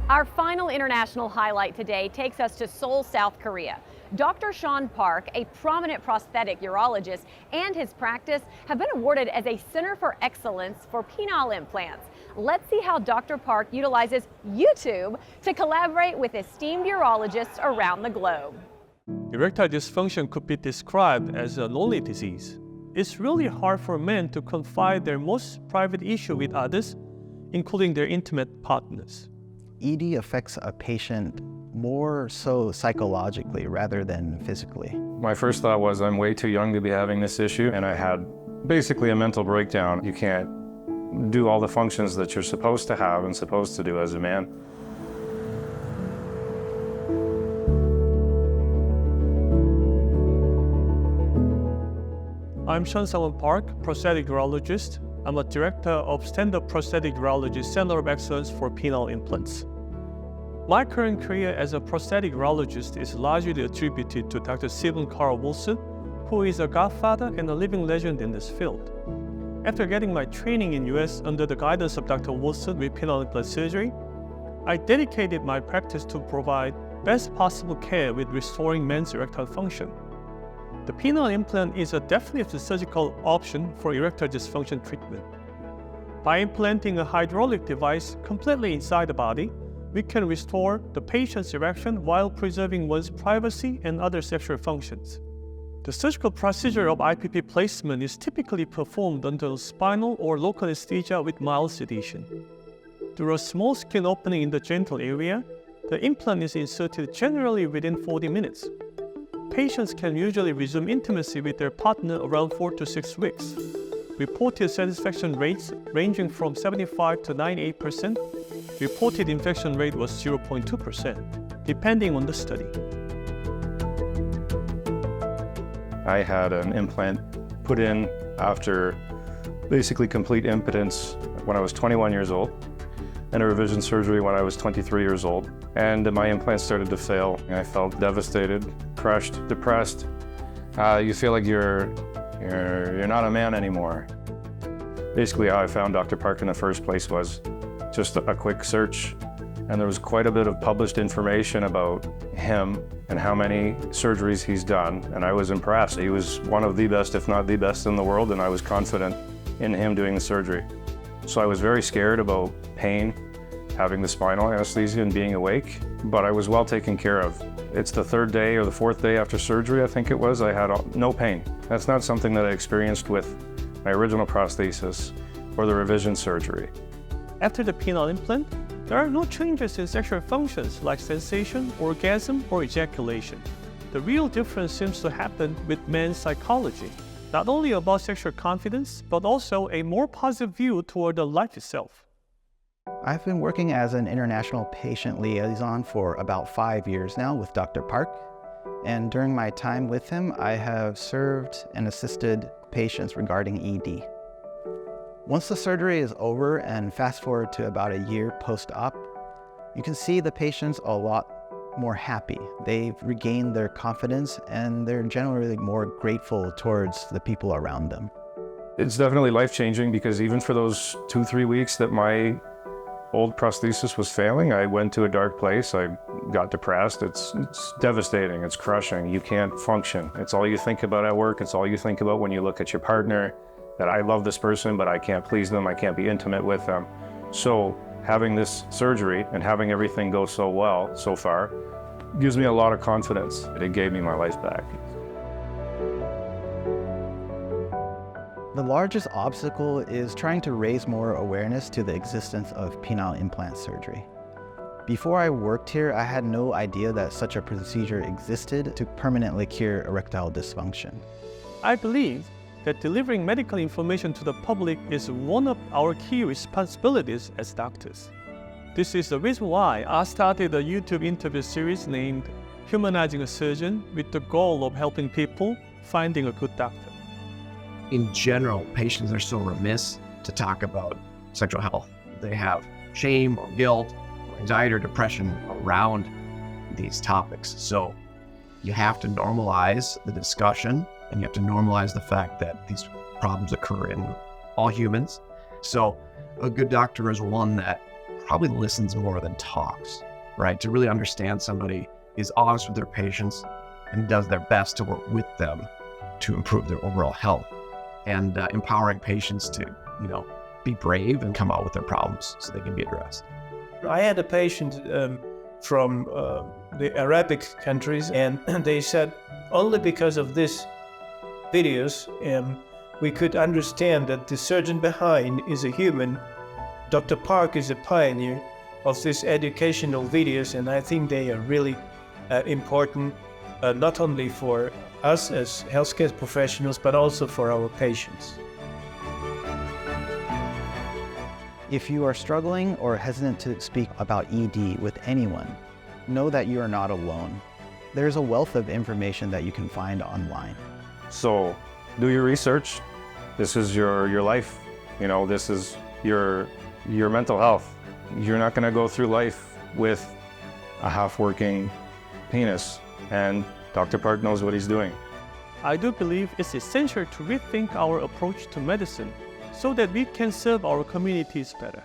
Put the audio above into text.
Our final international highlight today takes us to Seoul, South Korea. Dr. Sean Park, a prominent prosthetic urologist, and his practice have been awarded as a Center for Excellence for penile implants. Let's see how Dr. Park utilizes YouTube to collaborate with esteemed urologists around the globe. Erectile dysfunction could be described as a lonely disease. It's really hard for men to confide their most private issue with others, including their intimate partners. ED affects a patient more so psychologically rather than physically. My first thought was I'm way too young to be having this issue, and I had basically a mental breakdown. You can't do all the functions that you're supposed to have and supposed to do as a man. I'm Sean Park, prosthetic urologist. I'm a director of Stand-Up Prosthetic Urology Center of Excellence for Penile Implants. My current career as a prosthetic urologist is largely attributed to Dr. Stephen Carl Wilson, who is a godfather and a living legend in this field. After getting my training in US under the guidance of Dr. Wilson with penile implant surgery, I dedicated my practice to provide best possible care with restoring men's erectile function. The penile implant is a definitive surgical option for erectile dysfunction treatment. By implanting a hydraulic device completely inside the body, we can restore the patient's erection while preserving one's privacy and other sexual functions. The surgical procedure of IPP placement is typically performed under spinal or local anesthesia with mild sedation. Through a small skin opening in the genital area, the implant is inserted generally within 40 minutes. Patients can usually resume intimacy with their partner around 4 to 6 weeks. Reported satisfaction rates ranging from 75 to 98%. Reported infection rate was 0.2%, depending on the study. I had an implant put in after basically complete impotence when I was 21 years old, and a revision surgery when I was 23 years old. And my implant started to fail. I felt devastated, crushed, depressed. You feel like you're not a man anymore. Basically, how I found Dr. Park in the first place was just a quick search, and there was quite a bit of published information about him and how many surgeries he's done, and I was impressed. He was one of the best, if not the best in the world, and I was confident in him doing the surgery. So I was very scared about pain, having the spinal anesthesia and being awake, but I was well taken care of. It's the third day or the fourth day after surgery, I think it was, I had no pain. That's not something that I experienced with my original prosthesis or the revision surgery. After the penile implant, there are no changes in sexual functions like sensation, orgasm, or ejaculation. The real difference seems to happen with men's psychology, not only about sexual confidence, but also a more positive view toward the life itself. I've been working as an international patient liaison for about 5 years now with Dr. Park, and during my time with him, I have served and assisted patients regarding ED. Once the surgery is over and fast forward to about a year post-op, you can see the patients a lot more happy. They've regained their confidence and they're generally more grateful towards the people around them. It's definitely life-changing because even for those 2-3 weeks that my old prosthesis was failing, I went to a dark place. I got depressed. It's devastating. It's crushing. You can't function. It's all you think about at work. It's all you think about when you look at your partner, that I love this person, but I can't please them. I can't be intimate with them. So having this surgery and having everything go so well so far gives me a lot of confidence. It gave me my life back. The largest obstacle is trying to raise more awareness to the existence of penile implant surgery. Before I worked here, I had no idea that such a procedure existed to permanently cure erectile dysfunction. I believe that delivering medical information to the public is one of our key responsibilities as doctors. This is the reason why I started a YouTube interview series named Humanizing a Surgeon with the goal of helping people finding a good doctor. In general, patients are so remiss to talk about sexual health. They have shame or guilt or anxiety or depression around these topics. So you have to normalize the discussion, and you have to normalize the fact that these problems occur in all humans. So a good doctor is one that probably listens more than talks, right? To really understand somebody, is honest with their patients, and does their best to work with them to improve their overall health, and empowering patients to, be brave and come out with their problems so they can be addressed. I had a patient from the Arabic countries, and they said only because of these videos we could understand that the surgeon behind is a human. Dr. Park is a pioneer of these educational videos, and I think they are really important, not only for us as healthcare professionals, but also for our patients. If you are struggling or hesitant to speak about ED with anyone, know that you are not alone. There's a wealth of information that you can find online. So do your research. This is your life. This is your mental health. You're not going to go through life with a half-working penis, and Dr. Park knows what he's doing. I do believe it's essential to rethink our approach to medicine so that we can serve our communities better.